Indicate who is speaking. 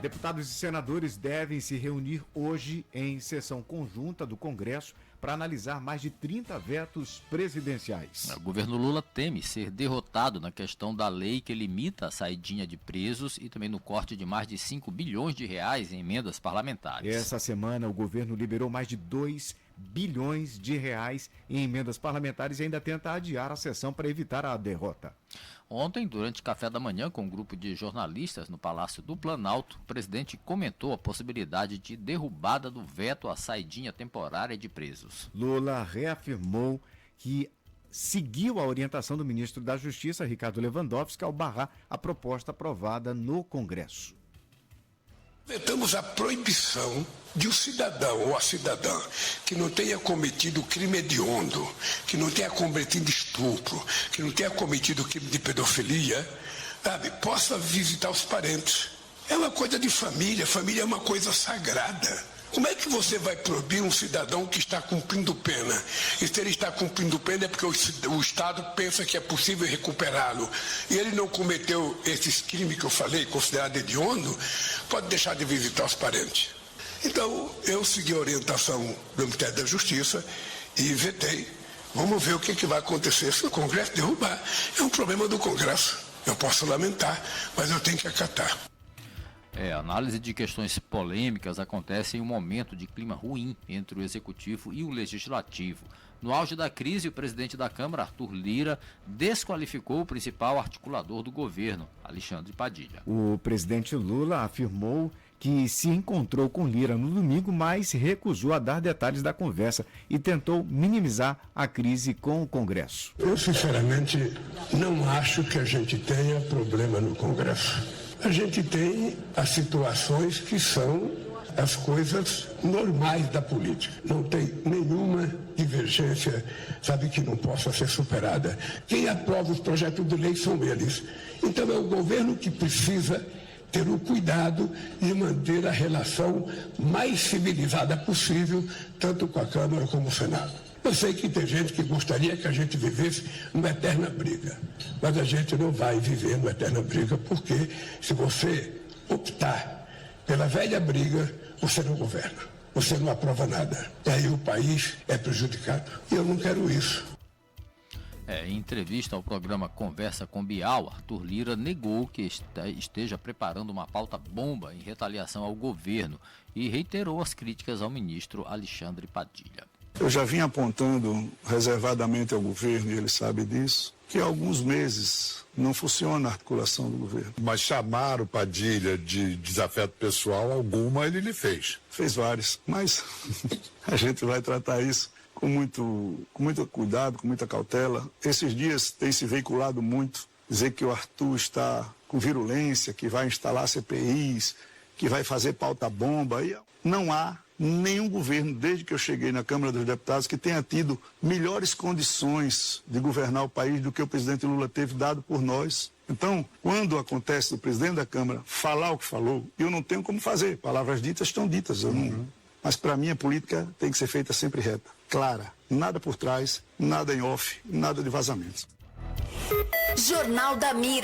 Speaker 1: Deputados e senadores devem se reunir hoje em sessão conjunta do Congresso para analisar mais de 30 vetos presidenciais.
Speaker 2: O governo Lula teme ser derrotado na questão da lei que limita a saidinha de presos e também no corte de mais de 5 bilhões de reais em emendas parlamentares.
Speaker 1: Essa semana o governo liberou mais de 2 bilhões de reais em emendas parlamentares e ainda tenta adiar a sessão para evitar a derrota.
Speaker 2: Ontem, durante café da manhã com um grupo de jornalistas no Palácio do Planalto, o presidente comentou a possibilidade de derrubada do veto à saidinha temporária de presos.
Speaker 1: Lula reafirmou que seguiu a orientação do ministro da Justiça, Ricardo Lewandowski, ao barrar a proposta aprovada no Congresso.
Speaker 3: Vetamos a proibição de um cidadão ou a cidadã que não tenha cometido crime hediondo, que não tenha cometido estupro, que não tenha cometido crime de pedofilia, possa visitar os parentes. É uma coisa de família, família é uma coisa sagrada. Como é que você vai proibir um cidadão que está cumprindo pena? E se ele está cumprindo pena é porque o Estado pensa que é possível recuperá-lo. E ele não cometeu esses crimes que eu falei, considerado hediondo, pode deixar de visitar os parentes. Então, eu segui a orientação do Ministério da Justiça e vetei. Vamos ver o que vai acontecer se o Congresso derrubar. É um problema do Congresso. Eu posso lamentar, mas eu tenho que acatar.
Speaker 2: A análise de questões polêmicas acontece em um momento de clima ruim entre o Executivo e o Legislativo. No auge da crise, o presidente da Câmara, Arthur Lira, desqualificou o principal articulador do governo, Alexandre Padilha.
Speaker 1: O presidente Lula afirmou que se encontrou com Lira no domingo, mas se recusou a dar detalhes da conversa e tentou minimizar a crise com o Congresso.
Speaker 3: Eu, sinceramente, não acho que a gente tenha problema no Congresso. A gente tem as situações que são as coisas normais da política. Não tem nenhuma divergência, que não possa ser superada. Quem aprova os projetos de lei são eles. Então é o governo que precisa ter o cuidado de manter a relação mais civilizada possível, tanto com a Câmara como o Senado. Eu sei que tem gente que gostaria que a gente vivesse uma eterna briga, mas a gente não vai viver uma eterna briga, porque se você optar pela velha briga, você não governa, você não aprova nada, e aí o país é prejudicado. E eu não quero isso.
Speaker 2: Em entrevista ao programa Conversa com Bial, Arthur Lira negou que esteja preparando uma pauta bomba em retaliação ao governo e reiterou as críticas ao ministro Alexandre Padilha.
Speaker 4: Eu já vim apontando reservadamente ao governo, e ele sabe disso, que há alguns meses não funciona a articulação do governo.
Speaker 5: Mas chamar o Padilha de desafeto pessoal, alguma ele lhe fez.
Speaker 4: Fez várias, mas a gente vai tratar isso com muito cuidado, com muita cautela. Esses dias tem se veiculado muito, dizer que o Arthur está com virulência, que vai instalar CPIs, que vai fazer pauta-bomba. E não há nenhum governo, desde que eu cheguei na Câmara dos Deputados, que tenha tido melhores condições de governar o país do que o presidente Lula teve dado por nós. Então, quando acontece do presidente da Câmara falar o que falou, eu não tenho como fazer. Palavras ditas estão ditas. Mas, para mim, a política tem que ser feita sempre reta, clara. Nada por trás, nada em off, nada de vazamentos.
Speaker 6: Jornal da Mira.